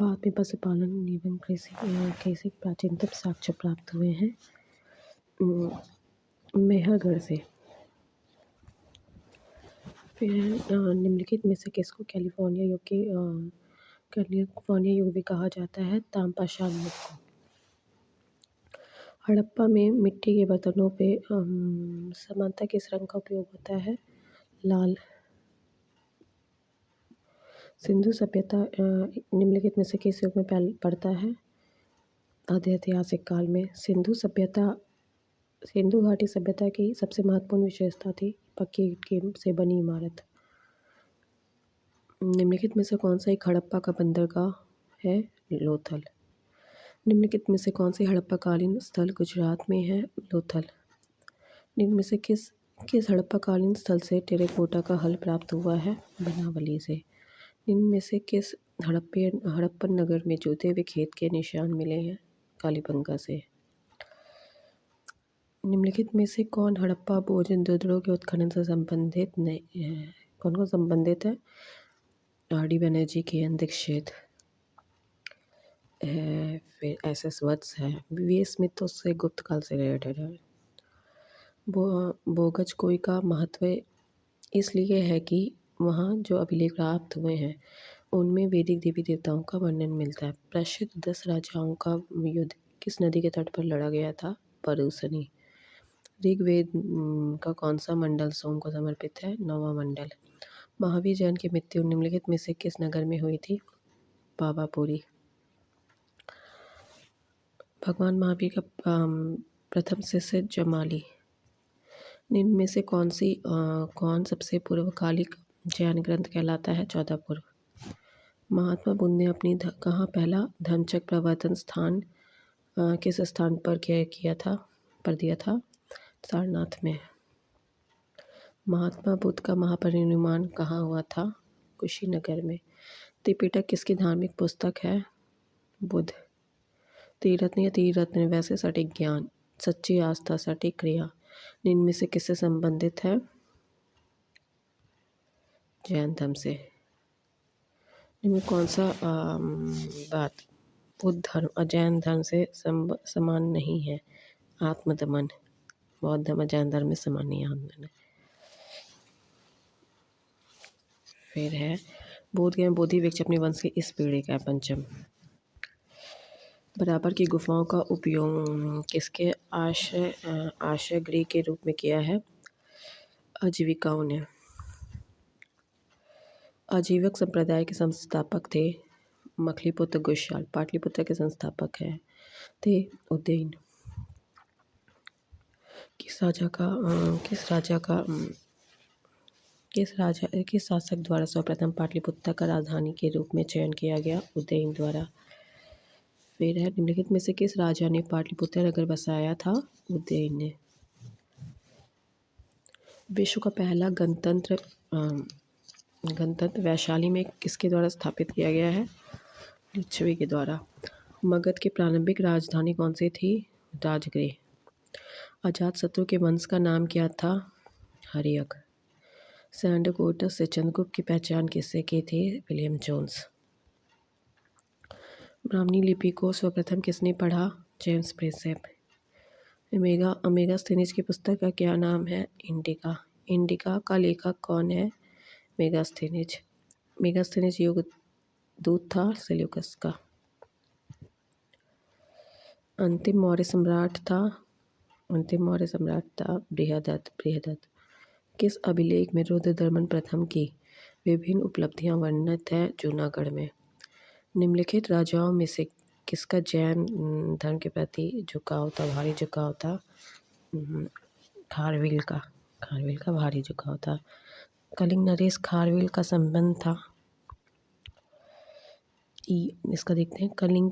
बाद में पशुपालन एवं कृषि कृषि के प्राचीनतम साक्ष्य प्राप्त हुए हैं मेहरगढ़ से। फिर निम्नलिखित में से किसको कैलिफोर्निया युग भी कहा जाता है? ताम्रपाषाण युग को। हड़प्पा में मिट्टी के बर्तनों पे सामान्यतः किस रंग का उपयोग होता है? लाल। सिंधु सभ्यता निम्नलिखित में से किस युग में पड़ता है? आधे ऐतिहासिक काल में। सिंधु घाटी सभ्यता की सबसे महत्वपूर्ण विशेषता थी पक्की ईंट से बनी इमारत। निम्नलिखित में से कौन सा एक हड़प्पा का बंदरगाह है? लोथल। निम्नलिखित में से कौन सी हड़प्पाकालीन स्थल गुजरात में है? लोथल। निम्न में से किस हड़प्पाकालीन स्थल से टेराकोटा का हल प्राप्त हुआ है? बनावली से। निम्न में से किस हड़प्पन नगर में जूते हुए खेत के निशान मिले हैं? कालीबंगा से। निम्नलिखित में से कौन हड़प्पा भोजन दुर्गों के उत्खनन से संबंधित नहीं है? कौन संबंधित है? आर डी बनर्जी के दीक्षित है। फिर SS वत्स है। VV स्मिथ तो उससे गुप्त काल से रिलेटेड है। बोगजकोई का महत्व इसलिए है कि वहाँ जो अभिलेख प्राप्त हुए हैं उनमें वैदिक देवी देवताओं का वर्णन मिलता है। प्रसिद्ध 10 राजाओं का युद्ध किस नदी के तट पर लड़ा गया था? परूसनी। ऋग्वेद का कौन सा मंडल सोम को समर्पित है? 9वां मंडल। महावीर जैन की मृत्यु निम्नलिखित में से किस नगर में हुई थी? पावापुरी। भगवान महावीर का प्रथम शिष्य जमाली। निम्न में से कौन सबसे पूर्वकालिक जैन ग्रंथ कहलाता है? 14 पूर्व। महात्मा बुद्ध ने अपनी कहाँ पहला धर्मचक्र प्रवर्तन स्थान किस स्थान पर दिया था? सारनाथ में। महात्मा बुद्ध का महापरिनिर्वाण कहाँ हुआ था? कुशीनगर में। त्रिपिटक किसकी धार्मिक पुस्तक है? बुद्ध। त्रिरत्न वैसे सटीक ज्ञान, सच्ची आस्था, सटीक क्रिया निम्न में से किससे संबंधित है? जैन धर्म से। इनमें कौन सा बात बुद्ध धर्म और जैन धर्म से समान नहीं है? आत्मदमन। बौद्ध धर्म और जैन धर्म में समान नहीं है आत्मदमन। फिर है बोधि वृक्ष अपने वंश की इस पीढ़ी का पंचम। बराबर की गुफाओं का उपयोग किसके आश्रय गृह के रूप में किया है? आजीविकाओं ने। आजीवक संप्रदाय के संस्थापक थे मखलीपुत्र गोशाल। पाटलिपुत्र के संस्थापक थे उदयन। किस शासक द्वारा सर्वप्रथम पाटलिपुत्र का राजधानी के रूप में चयन किया गया? उदयन द्वारा। फिर है निम्नलिखित में से किस राजा ने पाटलिपुत्र नगर बसाया था? उदयन ने। विश्व का पहला गणतंत्र वैशाली में किसके द्वारा स्थापित किया गया है? लिच्छवी के द्वारा। मगध की प्रारंभिक राजधानी कौन सी थी? राजगृह। अजातशत्रु के वंश का नाम क्या था? हर्यक। सैंडकोटा से चंद्रगुप्त की पहचान किससे की थी? William Jones. ब्राह्मणी लिपि को सर्वप्रथम किसने पढ़ा? James Prinsep. मेगास्थनीज की पुस्तक का क्या नाम है? इंडिका। इंडिका का लेखक कौन है? मेगास्थनीज। मेगास्थनीज युग दूत था सेल्यूकस का। अंतिम मौर्य सम्राट था बृहदत्त। किस अभिलेख में रुद्रदमन प्रथम की विभिन्न उपलब्धियां वर्णित हैं? जूनागढ़ में। निम्नलिखित राजाओं में से किसका जैन धर्म के प्रति भारी झुकाव था? खारवेल का भारी झुकाव था। कलिंग नरेश खारवेल का संबंध था। इसका देखते हैं। कलिंग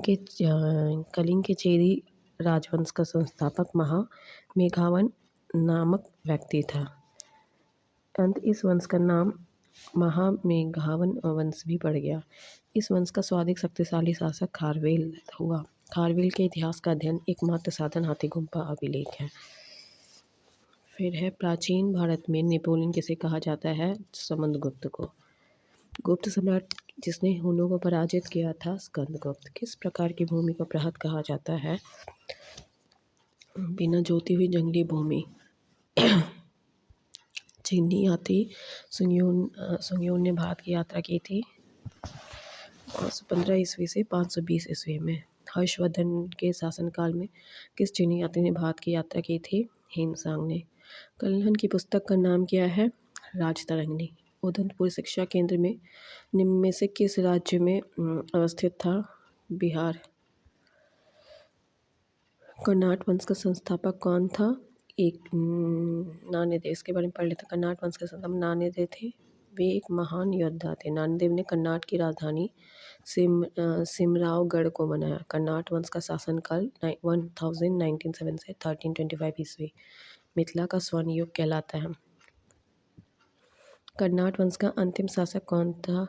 के चेदी राजवंश का संस्थापक महामेघावन नामक व्यक्ति था। इस वंश का नाम महामेघावन वंश भी पड़ गया। इस वंश का सर्वाधिक शक्तिशाली शासक खारवेल हुआ। खारवेल के इतिहास का अध्ययन एकमात्र साधन हाथीगुम्फा अभिलेख है। फिर है प्राचीन भारत में नेपोलियन किसे कहा जाता है? समुद्रगुप्त को। गुप्त सम्राट जिसने हुनों को पराजित किया था स्कंदगुप्त। किस प्रकार की भूमि को बृहद कहा जाता है? बिना जोती हुई जंगली भूमि। चीनी हाथी सुंगयून ने भारत की यात्रा की थी 515 ईस्वी से 520 ईस्वी में। हर्षवर्धन के शासनकाल में किस चीनी यात्री ने भारत की यात्रा की थी? हिमसांग ने। कल्हण की पुस्तक का नाम क्या है? राजतरंगिणी। उदयपुर शिक्षा केंद्र में निम्न में से किस राज्य में अवस्थित था? बिहार। कर्नाट वंश का संस्थापक कौन था? एक नान्यदेव, इसके बारे में पढ़ लेते हैं। कर्नाट वंश के संस्थापक नान्यदेव थे। वे एक महान योद्धा थे। नान्यदेव ने कर्नाट की राजधानी सिमरावगढ़ को बनाया। कर्नाट वंश का शासनकाल 1907 से 1325 ईस्वी। मिथिला का स्वर्ण युग कहलाता है। कर्नाट वंश का अंतिम शासक कौन था?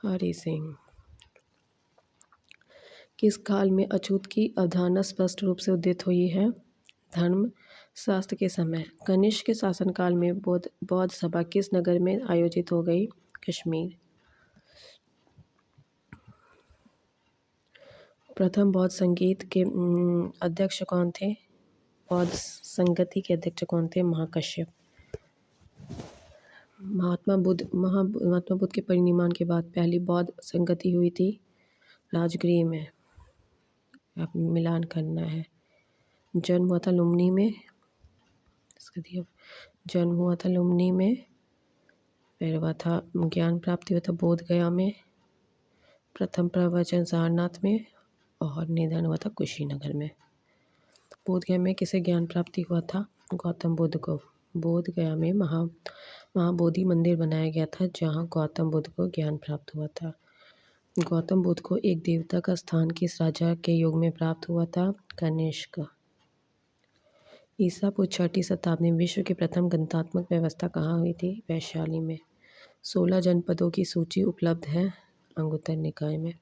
हरि सिंह। किस काल में अछूत की अवधारणा स्पष्ट रूप से उदित हुई है? धर्म शास्त्र के समय। कनिष्क के शासनकाल में बौद्ध सभा किस नगर में आयोजित हो गई? कश्मीर। प्रथम बौद्ध संगीत के अध्यक्ष कौन थे? बौद्ध संगति के अध्यक्ष कौन थे? महाकश्यप। महात्मा बुद्ध के परिनिर्वाण के बाद पहली बौद्ध संगति हुई थी राजगृह में। आप मिलान करना है। जन्म हुआ था लुम्बिनी में, इसका दिया जन्म हुआ था लुम्बिनी में, फिर हुआ था ज्ञान प्राप्ति हुआ था बोध गया में, प्रथम प्रवचन सारनाथ में और निधन हुआ था कुशीनगर में। बोध गया में किसे ज्ञान प्राप्ति हुआ था? गौतम बुद्ध को। बोध गया में महाबोधि मंदिर बनाया गया था जहाँ गौतम बुद्ध को ज्ञान प्राप्त हुआ था। गौतम बुद्ध को एक देवता का स्थान किस राजा के युग में प्राप्त हुआ था? कनिष्क। ईसा पूर्व 6वीं शताब्दी में विश्व की प्रथम गणतात्मक व्यवस्था कहाँ हुई थी? वैशाली में। 16 जनपदों की सूची उपलब्ध है अंगुत्तर निकाय में।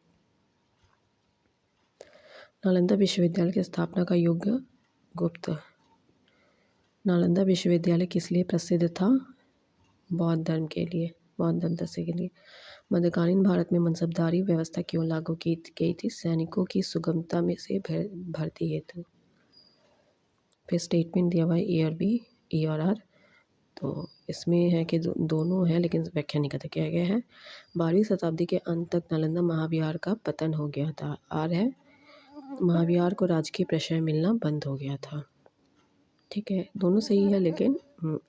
नालंदा विश्वविद्यालय की स्थापना का युग गुप्त। नालंदा विश्वविद्यालय किस लिए प्रसिद्ध था? बौद्ध धर्म के लिए, बौद्ध धर्म दर्शन के लिए। मध्यकालीन भारत में मनसबदारी व्यवस्था क्यों लागू की गई थी? सैनिकों की सुगमता में से भर्ती हेतु। फिर स्टेटमेंट दिया हुआ है ए और बी, ई और आर। तो इसमें है कि दोनों है लेकिन व्याख्या नहीं करते क्या गया है। 12वीं शताब्दी के अंत तक नालंदा महाविहार का पतन हो गया था। आर है महाविहार को राजकीय प्रशय मिलना बंद हो गया था। ठीक है, दोनों सही है लेकिन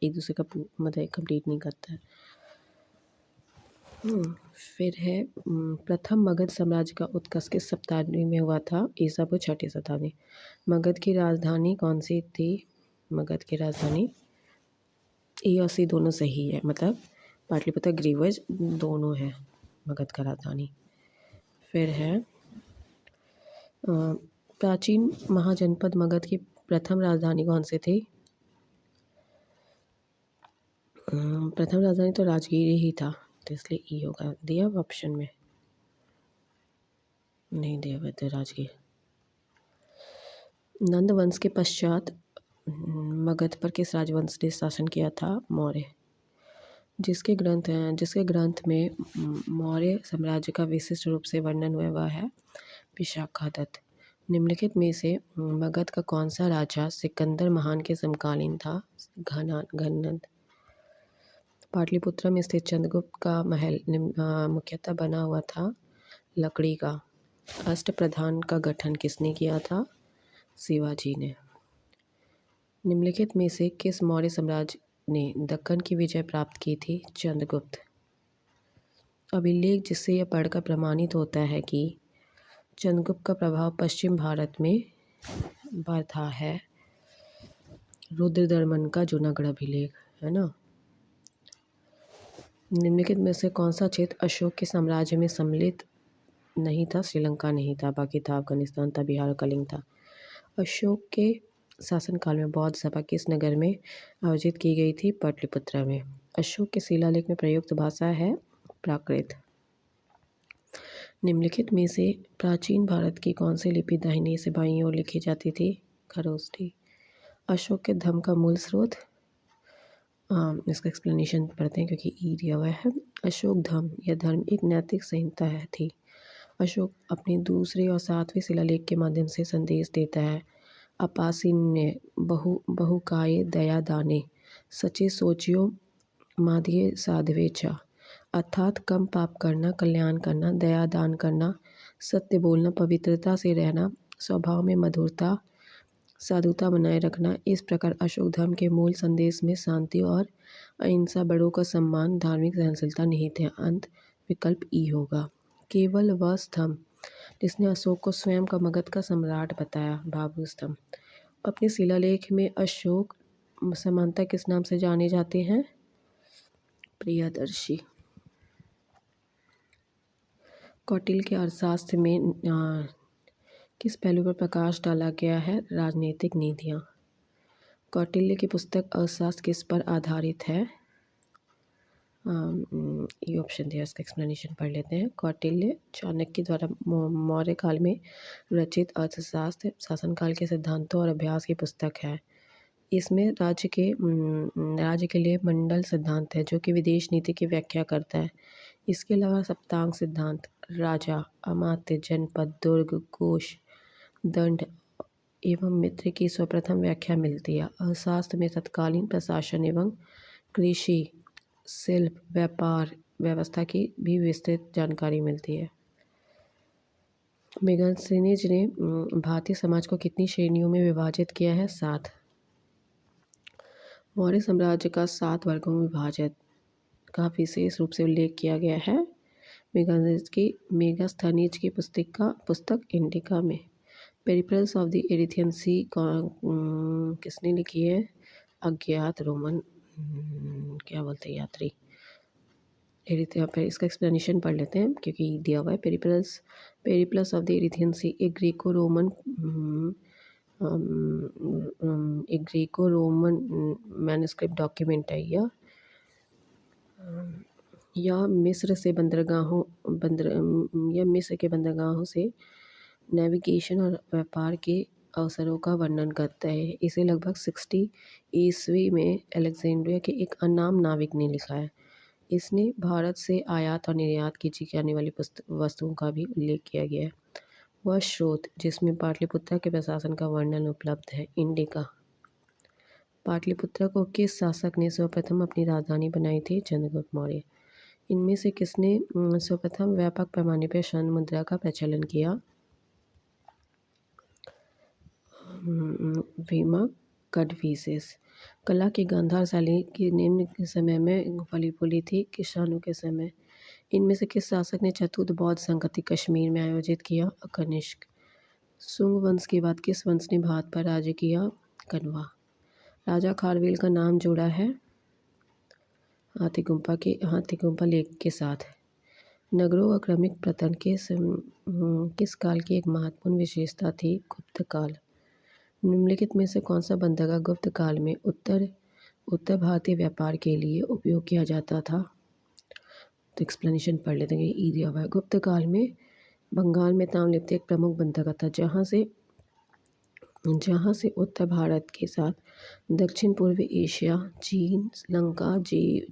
एक दूसरे का मतलब कंप्लीट नहीं करता है। फिर है प्रथम मगध साम्राज्य का उत्कर्ष किस शताब्दी में हुआ था? ईसा पूर्व 6वीं शताब्दी। मगध की राजधानी कौन सी थी? मगध की राजधानी ए और सी दोनों सही है, मतलब पाटलिपुत्र ग्रीवज दोनों है मगध का राजधानी। फिर है प्राचीन महाजनपद मगध की प्रथम राजधानी कौन सी थी? प्रथम राजधानी तो राजगीर ही था, तो इसलिए ई होगा। दिया ऑप्शन में नहीं दिया हुआ तो राजगीर। नंद वंश के पश्चात मगध पर किस राजवंश ने शासन किया था? मौर्य। जिसके ग्रंथ में मौर्य साम्राज्य का विशिष्ट रूप से वर्णन हुआ वह है विशाखादत्त। निम्नलिखित में से मगध का कौन सा राजा सिकंदर महान के समकालीन था? घनंद। पाटलिपुत्र में स्थित चंद्रगुप्त का महल मुख्यतः बना हुआ था लकड़ी का। अष्टप्रधान का गठन किसने किया था? शिवाजी ने। निम्नलिखित में से किस मौर्य साम्राज्य ने दक्कन की विजय प्राप्त की थी? चंद्रगुप्त। अभिलेख जिससे यह पढ़कर प्रमाणित होता है कि चंद्रगुप्त का प्रभाव पश्चिम भारत में बढ़ा है, रुद्रदमन का जूनागढ़ अभिलेख है ना। निम्नलिखित में से कौन सा क्षेत्र अशोक के साम्राज्य में सम्मिलित नहीं था? श्रीलंका नहीं था, बाकी था अफगानिस्तान था, बिहार और कलिंग था। अशोक के शासनकाल में बौद्ध सभा किस नगर में आयोजित की गई थी? पाटलिपुत्र में। अशोक के शिलालेख में प्रयुक्त भाषा है प्राकृत। निम्नलिखित में से प्राचीन भारत की कौन सी लिपि दाहिनी से बाईं ओर लिखी जाती थी? खरोष्ठी। अशोक के धर्म का मूल स्रोत इसका एक्सप्लेनेशन पढ़ते हैं क्योंकि ई दिया हुआ है। अशोक धर्म, यह धर्म एक नैतिक संहिता है थी। अशोक अपने दूसरे और सातवें शिलालेख के माध्यम से संदेश देता है। अपासिन्य बहुकाय दया दाने, सचे सोचियो माधिये साधवे चा, अर्थात कम पाप करना, कल्याण करना, दया दान करना, सत्य बोलना, पवित्रता से रहना, स्वभाव में मधुरता, साधुता बनाए रखना। इस प्रकार अशोक धर्म के मूल संदेश में शांति और अहिंसा, बड़ों का सम्मान, धार्मिक सहनशीलता निहित है। अंत विकल्प ई होगा। केवल वह स्तंभ जिसने अशोक को स्वयं का मगध का सम्राट बताया, बाबू स्तंभ। अपने शिलालेख में अशोक समानता किस नाम से जाने जाते हैं? प्रियदर्शी। कौटिल्य के अर्थशास्त्र में किस पहलू पर प्रकाश डाला गया है? राजनीतिक नीतियाँ। कौटिल्य की पुस्तक अर्थशास्त्र किस पर आधारित है? ये ऑप्शन दिया, इसका एक्सप्लेनेशन पढ़ लेते हैं। कौटिल्य चाणक्य द्वारा मौर्य काल में रचित अर्थशास्त्र शासनकाल के सिद्धांतों और अभ्यास की पुस्तक है। इसमें राज्य के लिए मंडल सिद्धांत है जो कि विदेश नीति की व्याख्या करता है। इसके अलावा सप्तांग सिद्धांत, राजा, अमात्य, जनपद, दुर्ग, कोश, दंड एवं मित्र की सर्वप्रथम व्याख्या मिलती है। अर्थशास्त्र में तत्कालीन प्रशासन एवं कृषि, शिल्प, व्यापार व्यवस्था की भी विस्तृत जानकारी मिलती है। मेगास्थनीज ने भारतीय समाज को कितनी श्रेणियों में विभाजित किया है? 7। मौर्य साम्राज्य का 7 वर्गों में विभाजित का विशेष रूप से उल्लेख किया गया है मेगास्थनीज की पुस्तक इंडिका में। पेरिप्लस ऑफ द एरिथियन सी किसने लिखी है? अज्ञात रोमन क्या बोलते हैं यात्री। एरिथिया पर इसका एक्सप्लेनेशन पढ़ लेते हैं क्योंकि दिया हुआ है। पेरिप्लस ऑफ द एरिथियन सी एक ग्रीको रोमन मैन्युस्क्रिप्ट डॉक्यूमेंट है। यह मिस्र के बंदरगाहों से नेविगेशन और व्यापार के अवसरों का वर्णन करता है। इसे लगभग 60 ईस्वी में अलेक्जेंड्रिया के एक अनाम नाविक ने लिखा है। इसने भारत से आयात और निर्यात की जाने वाली वस्तुओं का भी उल्लेख किया गया है। वह स्रोत जिसमें पाटलिपुत्र के प्रशासन का वर्णन उपलब्ध है, इंडिका। पाटलिपुत्र को किस शासक ने सर्वप्रथम अपनी राजधानी बनाई थी? चंद्रगुप्त मौर्य। इनमें से किसने सर्वप्रथम व्यापक पैमाने पर स्वर्ण मुद्रा का प्रचलन किया? वीमा कडफिसेस। कला की गांधार शैली की निम्न समय में फली फूली थी, किसानों के समय। इनमें से किस शासक ने चतुर्थ बौद्ध संगति कश्मीर में आयोजित किया? कनिष्क। सुंग वंश के बाद किस वंश ने भारत पर राज्य किया? कण्वा। राजा खारवेल का नाम जोड़ा है हाथीगुम्फा लेक के साथ। नगरों का क्रमिक पतन किस काल की एक महत्वपूर्ण विशेषता थी? गुप्त काल। निम्नलिखित में से कौन सा बंदरगाह गुप्त काल में उत्तर भारतीय व्यापार के लिए उपयोग किया जाता था? तो एक्सप्लेनेशन पढ़ लेते हैं। ई दिया हुआ है। गुप्त काल में बंगाल में ताम्रलिप्ति एक प्रमुख बंदरगाह था जहाँ से उत्तर भारत के साथ दक्षिण पूर्व एशिया, चीन, श्रीलंका,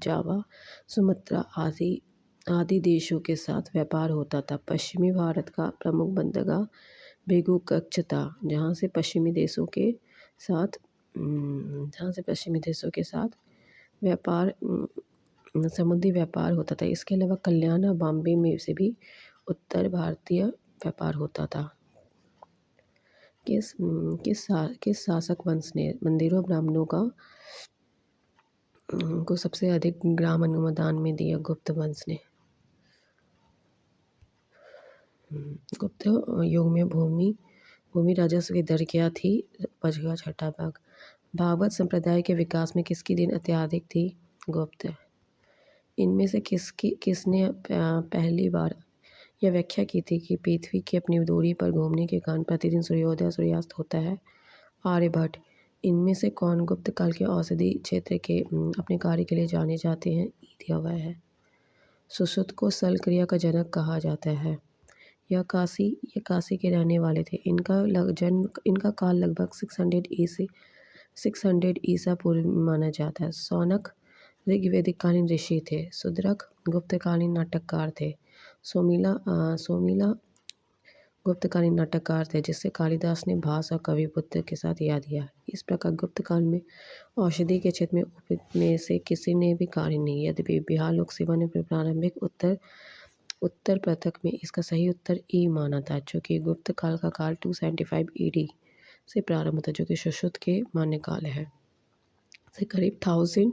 जावा, सुमात्रा आदि देशों के साथ व्यापार होता था। पश्चिमी भारत का प्रमुख बंदरगाह बेगू-कच्छ था जहाँ से पश्चिमी देशों के साथ समुद्री व्यापार होता था। इसके अलावा कल्याण और बॉम्बे में से भी उत्तर भारतीय व्यापार होता था। किस शासक वंश ने मंदिरों ब्राह्मणों को सबसे अधिक ग्राम अनुदान में दिया? गुप्त वंश ने। गुप्त युग में भूमि राजस्व की दर क्या थी? उपज का 6वां भाग। भागवत संप्रदाय के विकास में किसकी देन अत्यधिक थी? गुप्त। इनमें से किसने पहली बार यह व्याख्या की थी कि पृथ्वी की अपनी दूरी पर घूमने के कारण प्रतिदिन सूर्योदय और सूर्यास्त होता है? आर्यभट्ट। इनमें से कौन गुप्त काल के औषधि क्षेत्र के अपने कार्य के लिए जाने जाते हैं? दिया हुआ है। सुश्रुत को सल क्रिया का जनक कहा जाता है। यह काशी के रहने वाले थे। इनका काल लगभग 600 ईसा पूर्व माना जाता है। शौनक ऋग्वैदिक कालीन ऋषि थे। शूद्रक गुप्तकालीन नाटककार थे। सोमिला गुप्तकालीन नाटककार थे जिसे कालिदास ने भास और कविपुत्र के साथ याद किया। इस प्रकार गुप्त काल में औषधि के क्षेत्र में उपयुक्त से किसी ने भी कार्य नहीं। यद्यपि बिहार लोक सेवा ने प्रारंभिक उत्तर पृथक में इसका सही उत्तर ई माना था, चूँकि गुप्त काल का काल 275 ईडी से प्रारंभ होता है, जो कि सुश्रुत के मान्य काल है से करीब 1000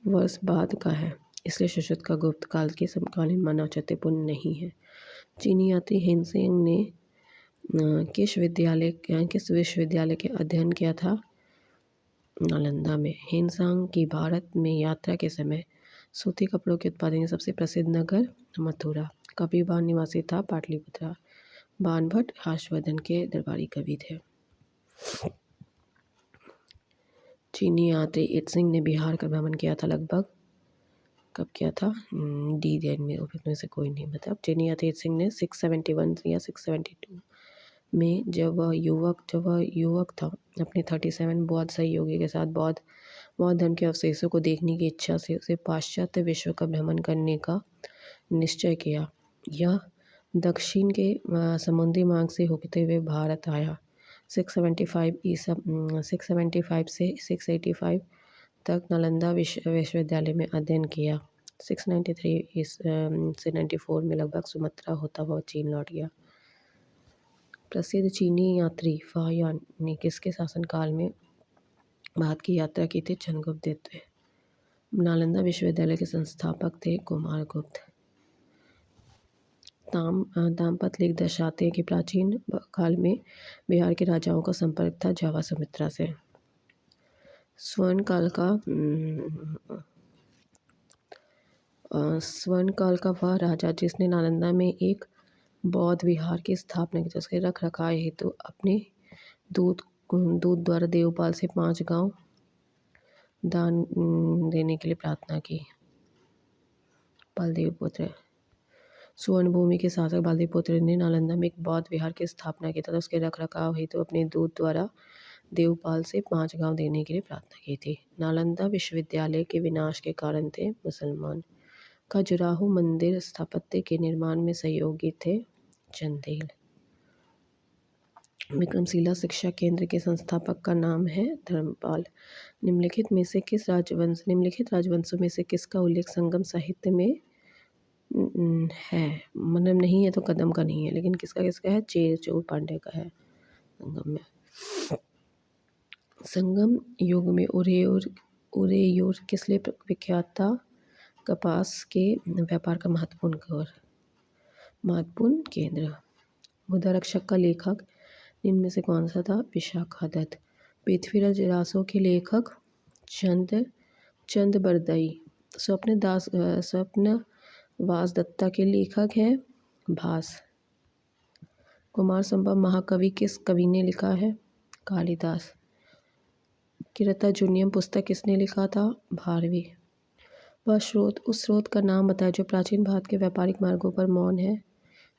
वर्ष बाद का है। इसलिए सुश्रुत का गुप्त काल के समकालीन मानना औचित्यपूर्ण नहीं है। चीनी यात्री हेनसेंग ने किस विश्वविद्यालय के अध्ययन किया था? नालंदा में। हेनसांग की भारत में यात्रा के समय सूती कपड़ों के उत्पादन के सबसे प्रसिद्ध नगर मथुरा। कपिवार निवासी था पाटलिपुत्रा। बाणभट्ट हर्षवर्धन के दरबारी कवि थे। चीनी यात्री इत्सिंग ने बिहार का भ्रमण किया था लगभग कब किया था? डी दैन में उपयुक्त में से कोई नहीं। मतलब चीनी यात्री इत्सिंग ने 671 या 672 में जब वह युवक था अपने 37 बौद्ध सहयोगी के साथ बौद्ध धर्म के अवशेषों को देखने की इच्छा से उसे पाश्चात्य विश्व का भ्रमण करने का निश्चय किया। यह दक्षिण के समुद्री मार्ग से होते हुए भारत आया। 675 से 685 तक नालंदा विश्वविद्यालय में अध्ययन किया। 693 से 94 में लगभग सुमात्रा होता हुआ चीन लौट गया। प्रसिद्ध चीनी यात्री फाहियान ने किसके शासनकाल में भारत की यात्रा की थी? चंद्रगुप्त द्वितीय। नालंदा विश्वविद्यालय के संस्थापक थे कुमारगुप्त। तामपत्र लेख दर्शाते हैं कि प्राचीन काल में बिहार के राजाओं का संपर्क था जावा सुमित्रा से। स्वर्ण काल का वह राजा जिसने नालंदा में एक बौद्ध विहार की स्थापना की, उसके रख रखाव हेतु अपने दूत द्वारा देवपाल से 5 गांव दान देने के लिए प्रार्थना की। बलदेव पुत्र। सुवर्ण भूमि के शासक बलदेव पुत्र ने नालंदा में एक बौद्ध विहार की स्थापना की तथा उसके रख रखाव हेतु अपने दूत द्वारा देवपाल से 5 गांव देने के लिए प्रार्थना की थी। नालंदा विश्वविद्यालय के विनाश के कारण थे मुसलमान। खजुराहो मंदिर स्थापत्य के निर्माण में सहयोगी थे चंदेल। विक्रमशिला शिक्षा केंद्र के संस्थापक का नाम है धर्मपाल। निम्नलिखित राजवंशों में से किसका उल्लेख संगम साहित्य में है? मतलब नहीं है तो कदम का नहीं है, लेकिन किसका है? चोल पांड्य का है संगम में। संगम युग में उरेयूर किस लिए विख्यात था? कपास के व्यापार का महत्वपूर्ण केंद्र। मुद्रा रक्षक का लेखक इनमें से कौन सा था? विशाखादत्त। पृथ्वीराज रासो के लेखक चंद बरदई। स्वप्नवास दत्ता के लेखक हैं भास। कुमार संभव महाकवि किस कवि ने लिखा है? कालिदास। किरातार्जुनीयम पुस्तक किसने लिखा था? भारवी। उस स्रोत का नाम बताया जो प्राचीन भारत के व्यापारिक मार्गों पर मौन है?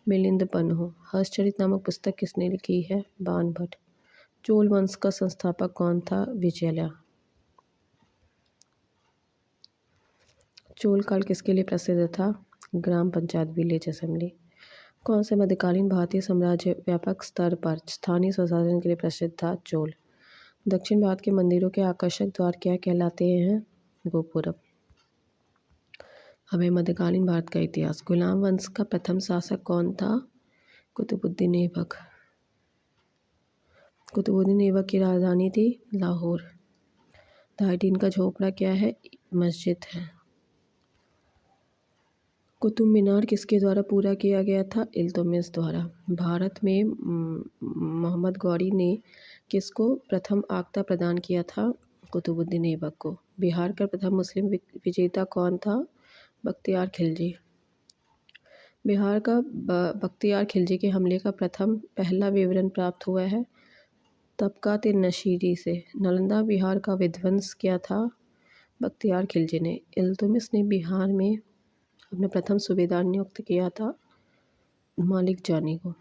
मिलिंद पन्हो। हर्षचरित नामक पुस्तक किसने लिखी है? बाणभट्ट। चोल वंश का संस्थापक कौन था? विजयला। चोल काल किसके लिए प्रसिद्ध था? ग्राम पंचायत विलेज असेंबली। कौन से मध्यकालीन भारतीय साम्राज्य व्यापक स्तर पर स्थानीय स्वशासन के लिए प्रसिद्ध था? चोल। दक्षिण भारत के मंदिरों के आकर्षक द्वार क्या कहलाते हैं? गोपुरम। अब है मध्यकालीन भारत का इतिहास। गुलाम वंश का प्रथम शासक कौन था? कुतुबुद्दीन ऐबक। कुतुबुद्दीन ऐबक की राजधानी थी लाहौर। धाइटीन का झोपड़ा क्या है? मस्जिद है। कुतुब मीनार किसके द्वारा पूरा किया गया था? इल्तुतमिश द्वारा। भारत में मोहम्मद गौरी ने किसको प्रथम आख्ता प्रदान किया था? कुतुबुद्दीन ऐबक को। बिहार का प्रथम मुस्लिम विजेता कौन था? बख्तियार खिलजी। बिहार का बख्तियार खिलजी के हमले का पहला विवरण प्राप्त हुआ है तबकात-ए-नशीरी से। नालंदा बिहार का विध्वंस किया था बख्तियार खिलजी ने। इल्तुतमिश ने बिहार में अपने प्रथम सूबेदार नियुक्त किया था मालिक जानी को।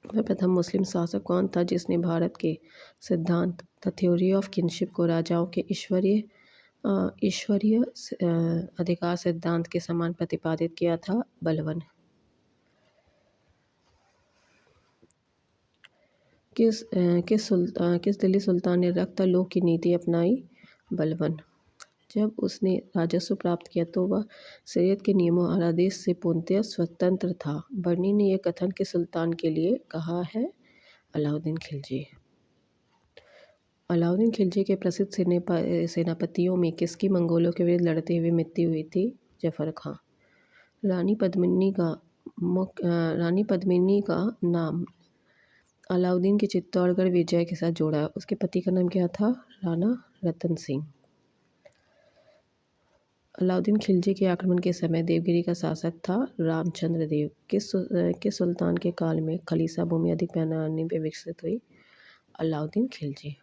वह प्रथम मुस्लिम शासक कौन था जिसने भारत के सिद्धांत द थ्योरी ऑफ किनशिप को राजाओं के ईश्वरीय ईश्वरीय अधिकार सिद्धांत के समान प्रतिपादित किया था बलवन। किस दिल्ली सुल्तान ने रक्त लोक की नीति अपनाई? बलवन। जब उसने राजस्व प्राप्त किया तो वह शरीयत के नियमों और आदेश से पूर्णतः स्वतंत्र था। बर्नी ने यह कथन किस सुल्तान के लिए कहा है? अलाउद्दीन खिलजी। अलाउद्दीन खिलजी के प्रसिद्ध सेनापतियों में किसकी मंगोलों के विरुद्ध लड़ते हुए मृत्यु हुई थी? जफर खां। रानी पद्मिनी का नाम अलाउद्दीन के चित्तौड़गढ़ विजय के साथ जोड़ा है। उसके पति का नाम क्या था? राणा रतन सिंह। अलाउद्दीन खिलजी के आक्रमण के समय देवगिरी का शासक था रामचंद्र देव। किस सुल्तान के काल में खलीसा भूमि अधिक पैमाने पर विकसित हुई? अलाउद्दीन खिलजी।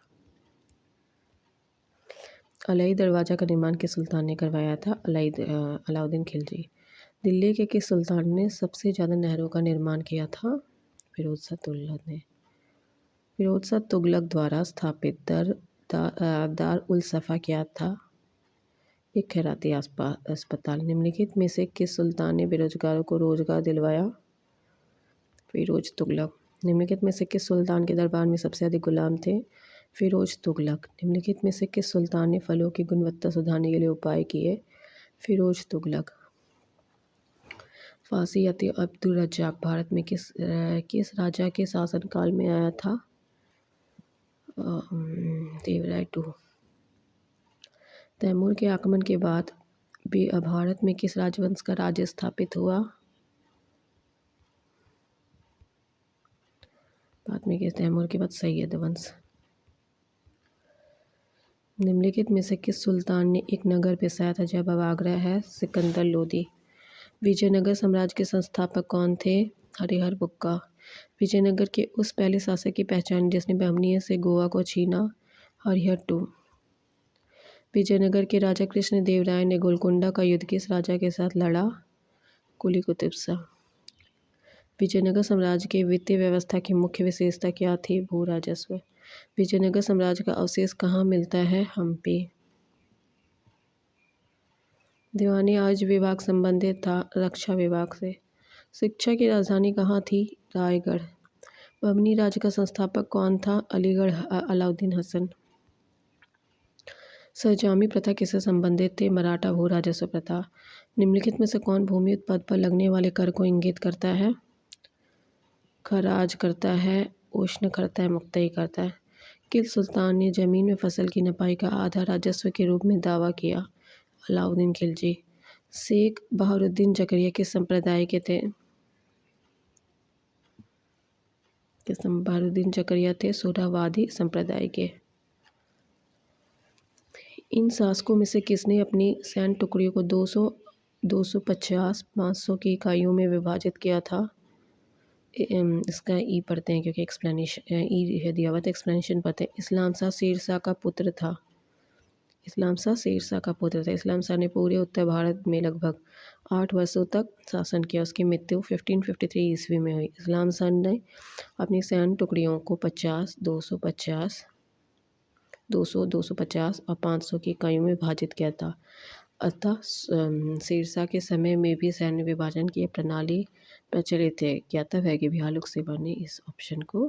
अलई दरवाज़ा का निर्माण किस सुल्तान ने करवाया था? अलाउद्दीन खिलजी। दिल्ली के किस सुल्तान ने सबसे ज़्यादा नहरों का निर्माण किया था? फिरोज शाह तुगलक ने। फिरोज शाह तुगलक द्वारा स्थापित दार उल सफ़ा क्या था? एक खैराती अस्पताल। निम्नलिखित में से किस सुल्तान ने बेरोजगारों को रोजगार दिलवाया? फिरोज तुगलक। निम्नलिखित में से किस सुल्तान के दरबार में सबसे अधिक गुलाम थे? फिरोज तुगलक। निम्नलिखित में से किस सुल्तान ने फलों की गुणवत्ता सुधारने के लिए उपाय किए? फिरोज तुगलक। फारसी अब्दुल रज्जाक भारत में किस राजा के शासनकाल में आया था? देवराय टू। तैमूर के आक्रमण के बाद भारत में किस राजवंश का राज्य स्थापित हुआ? बाद में तैमूर के बाद सैयद वंश। निम्नलिखित में से किस सुल्तान ने एक नगर बसाया था जब अब आगरा है? सिकंदर लोदी। विजयनगर साम्राज्य के संस्थापक कौन थे? हरिहर बुक्का। विजयनगर के उस पहले शासक की पहचान जिसने बहमनी से गोवा को छीना? हरिहर टू। विजयनगर के राजा कृष्ण देव राय ने गोलकुंडा का युद्ध किस राजा के साथ लड़ा? कुली कुतुब शाह। विजयनगर साम्राज्य की वित्तीय व्यवस्था की मुख्य विशेषता क्या थी? भू राजस्व। विजयनगर साम्राज्य का अवशेष कहाँ मिलता है? हम्पी। दीवानी आज विभाग संबंधित था रक्षा विभाग से। शिक्षा की राजधानी कहाँ थी? रायगढ़। बहमनी राज्य का संस्थापक कौन था? अलीगढ़ अलाउद्दीन हसन। सरजामी प्रथा किससे संबंधित थे? मराठा भू राजस्व प्रथा। निम्नलिखित में से कौन भूमि उत्पाद पर लगने वाले कर को इंगित करता है? खराज करता है, उष्ण करता है, मुक्तई करता है। किस सुल्तान ने जमीन में फसल की नपाई का आधा राजस्व के रूप में दावा किया? अलाउद्दीन खिलजी। शेख बहारुद्दीन जकरिया किस संप्रदाय के थे? बहारुद्दीन जकरिया थे सुहरावादी संप्रदाय के। इन शासकों में से किसने अपनी सैन्य टुकड़ियों को 200, 250, 500 की इकाइयों में विभाजित किया था? इसका ई पढ़ते हैं क्योंकि एक्सप्लेनेशन ई दिया हुआ था, एक्सप्लेनेशन पढ़ते हैं। इस्लाम शाह शेरशाह का पुत्र था। इस्लाम शाह शेरशाह का पुत्र था। इस्लाम शाह ने पूरे उत्तर भारत में लगभग 8 वर्षों तक शासन किया। उसकी मृत्यु 1553 ईस्वी में हुई। इस्लाम शाह ने अपनी सैन्य टुकड़ियों को 50, 250, 200, 250 और 500 की इकाइयों में विभाजित किया था। अतः शेरशाह के समय में भी सैन्य विभाजन की प्रणाली प्रचलित है। ज्ञातव्य है कि भयालुक सेवा ने इस ऑप्शन को,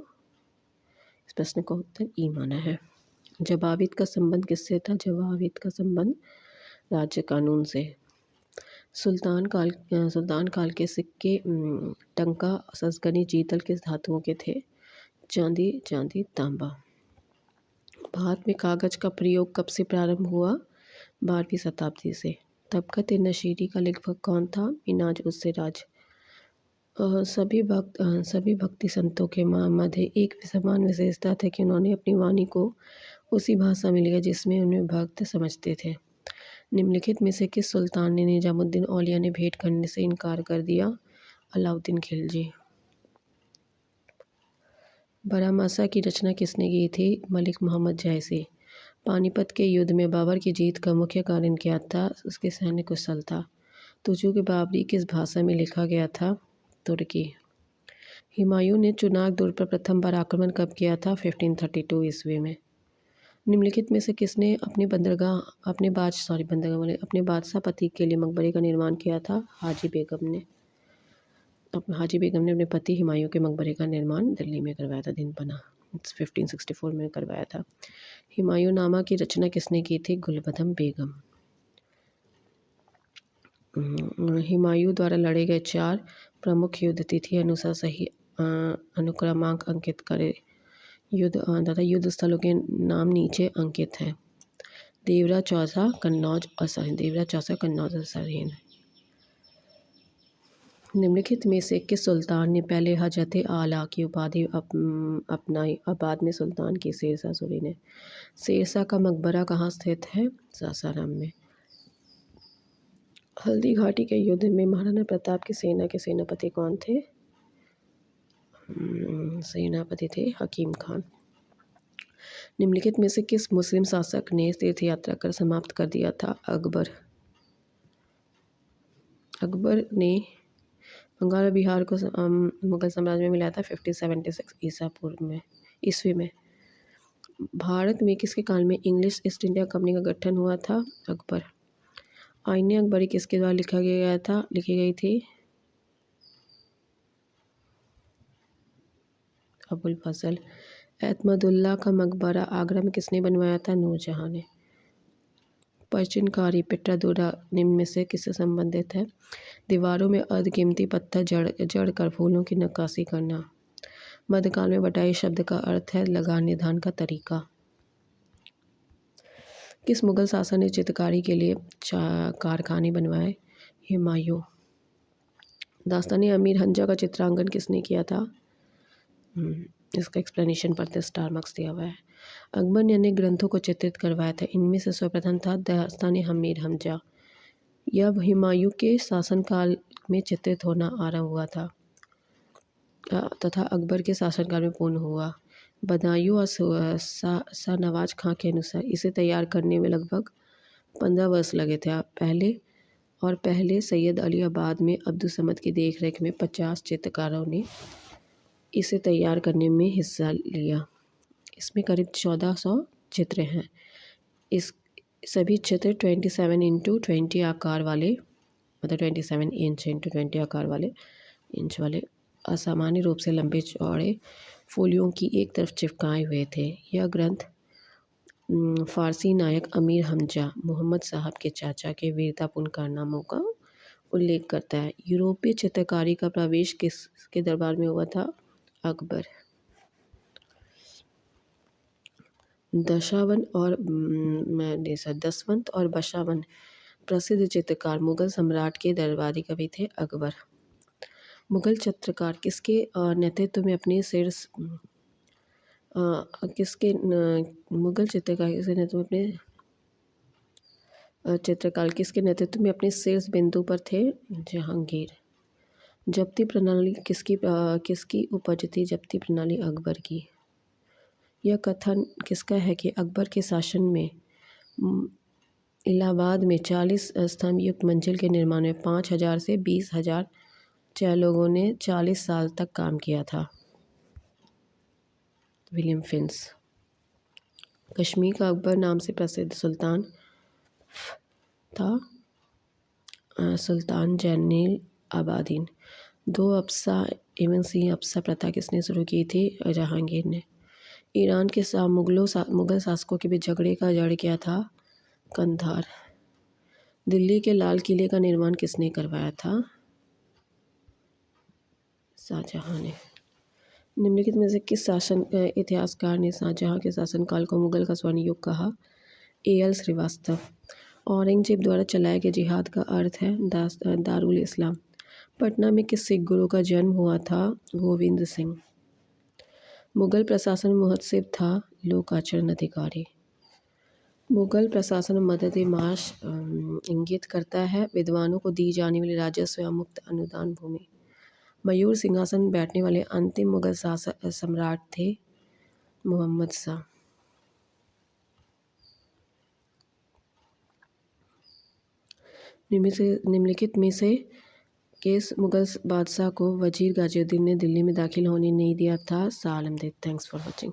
इस प्रश्न का उत्तर ई माना है। जवाबित का संबंध किससे था? जवाबित का संबंध राज्य कानून से। सुल्तान काल के सिक्के टंका ससगनी जीतल किस धातुओं के थे? चांदी तांबा। भारत में कागज का प्रयोग कब से प्रारंभ हुआ? 12वीं शताब्दी से। तबकत नशीरी का लेखक कौन था? मिनाज उस सिराज। सभी भक्ति संतों के मध्य एक समान विशेषता थी कि उन्होंने अपनी वाणी को उसी भाषा में लिया जिसमें उन्हें भक्त समझते थे। निम्नलिखित में से किस सुल्तान ने निजामुद्दीन औलिया ने भेंट करने से इनकार कर दिया? अलाउद्दीन खिलजी। बरामासा की रचना किसने की थी? मलिक मोहम्मद जायसी। पानीपत के युद्ध में बाबर की जीत का मुख्य कारण क्या था? उसकी सैन्य कुशलता। तुजूक बाबरी किस भाषा में लिखा गया था? तुर्की। हुमायूं ने चुनाग दुर्ग पर प्रथम बार आक्रमण कब किया था? 1532 ईस्वी में। निम्नलिखित में से किसने अपने बादशाह पति के लिए मकबरे का निर्माण किया था? हाजी बेगम ने अपने पति हुमायूं के मकबरे का निर्माण दिल्ली में करवाया था, दिन बना 1564 में करवाया था। हुमायूं नामा की रचना किसने की थी? गुलबदम बेगम। हुमायूं द्वारा लड़े गए 4 प्रमुख युद्ध तिथि अनुसार सही अनुक्रमांक अंकित करें। युद्ध स्थलों के नाम नीचे अंकित हैं। देवरा, चौसा, कन्नौज और सरहिंद। निम्नलिखित में से किस सुल्तान ने पहले हजरत आला की उपाधि अपनाई और बाद में सुल्तान की? शेरशाह सूरी ने। शेरशाह का मकबरा कहाँ स्थित है? सासाराम में। हल्दी घाटी के युद्ध में महाराणा प्रताप की सेना के सेनापति कौन थे? सेनापति थे हकीम खान। निम्नलिखित में से किस मुस्लिम शासक ने तीर्थ यात्रा कर समाप्त कर दिया था? अकबर। अकबर ने बंगाल और बिहार को मुगल साम्राज्य में मिलाया था 1576 ईस्वी में। भारत में किसके काल में इंग्लिश ईस्ट इंडिया कंपनी का गठन हुआ था? अकबर। आईने अकबरी किसके द्वारा लिखी गई थी? अबुल फजल। एतमदुल्ला का मकबरा आगरा में किसने बनवाया था? नूरजहां ने। पर्चिनकारी पिट्रादुरा निम्न में से किससे संबंधित है? दीवारों में अर्धकीमती पत्थर जड़ कर फूलों की नक्काशी करना। मध्यकाल में बटाई शब्द का अर्थ है लगान निधान का तरीका। किस मुगल शासक ने चित्रकारी के लिए कारखाने बनवाए? हुमायूं। दास्तान अमीर हमजा का चित्रांकन किसने किया था? इसका एक्सप्लेनेशन पढ़ते स्टार मार्क्स दिया हुआ है। अकबर ने अनेक ग्रंथों को चित्रित करवाया था, इनमें से सर्वप्रथम था दास्तान अमीर हमजा। यह हुमायूं के शासनकाल में चित्रित होना आरंभ हुआ था तथा अकबर के शासनकाल में पूर्ण हुआ। बदायूं और शाहनवाज खां के अनुसार इसे तैयार करने में लगभग 15 वर्ष लगे थे। पहले सैयद अली और बाद में अब्दुल समद की देखरेख में 50 चित्रकारों ने इसे तैयार करने में हिस्सा लिया। इसमें करीब 1400 चित्र हैं। इस सभी चित्र 27x20 आकार वाले, मतलब 27 इंच इंटू 20 आकार वाले इंच वाले असामान्य रूप से लंबे चौड़े फोलियों की एक तरफ चिपकाए हुए थे। यह ग्रंथ फारसी नायक अमीर हमजा मोहम्मद साहब के चाचा के वीरतापूर्ण कारनामों का उल्लेख करता है। यूरोपीय चित्रकारी का प्रवेश किसके दरबार में हुआ था? अकबर। दशवंत और बशावन प्रसिद्ध चित्रकार मुगल सम्राट के दरबारी कवि थे। अकबर। मुगल चित्रकार किसके नेतृत्व में अपने शीर्ष बिंदु पर थे? जहांगीर। जब्ती प्रणाली किसकी उपज थी? जब्ती प्रणाली अकबर की। यह कथन किसका है कि अकबर के शासन में इलाहाबाद में 40 स्तंभ युक्त मंजिल के निर्माण में 5000 से 20,000 लोगों ने 40 साल तक काम किया था। William fins. कश्मीर का अकबर नाम से प्रसिद्ध सुल्तान था सुल्तान जैनुल आबादीन। 2 अप्सा एवं सिंह अप्सा प्रथा किसने शुरू की थी? जहांगीर ने। ईरान के साथ मुगल शासकों के बीच झगड़े का जड़ क्या था? कंधार। दिल्ली के लाल किले का निर्माण किसने करवाया था? शाहजहां ने। निम्नलिखित में से किस इतिहासकार ने शाहजहां के शासनकाल को मुगल का स्वर्ण युग कहा? A.L. श्रीवास्तव। औरंगजेब द्वारा चलाए गए जिहाद का अर्थ है दारुल इस्लाम। पटना में किस सिख गुरु का जन्म हुआ था? गोविंद सिंह। मुगल प्रशासन मुहतसिब था लोकाचरण अधिकारी। मुगल प्रशासन मदद माश इंगित करता है विद्वानों को दी जाने वाली राजस्व या मुक्त अनुदान भूमि। मयूर सिंहासन बैठने वाले अंतिम मुगल सम्राट थे मोहम्मद शाह। निम्नलिखित में से किस मुगल बादशाह को वजीर गाजिउद्दीन ने दिल्ली में दाखिल होने नहीं दिया था? Shah Alam. Thanks for watching.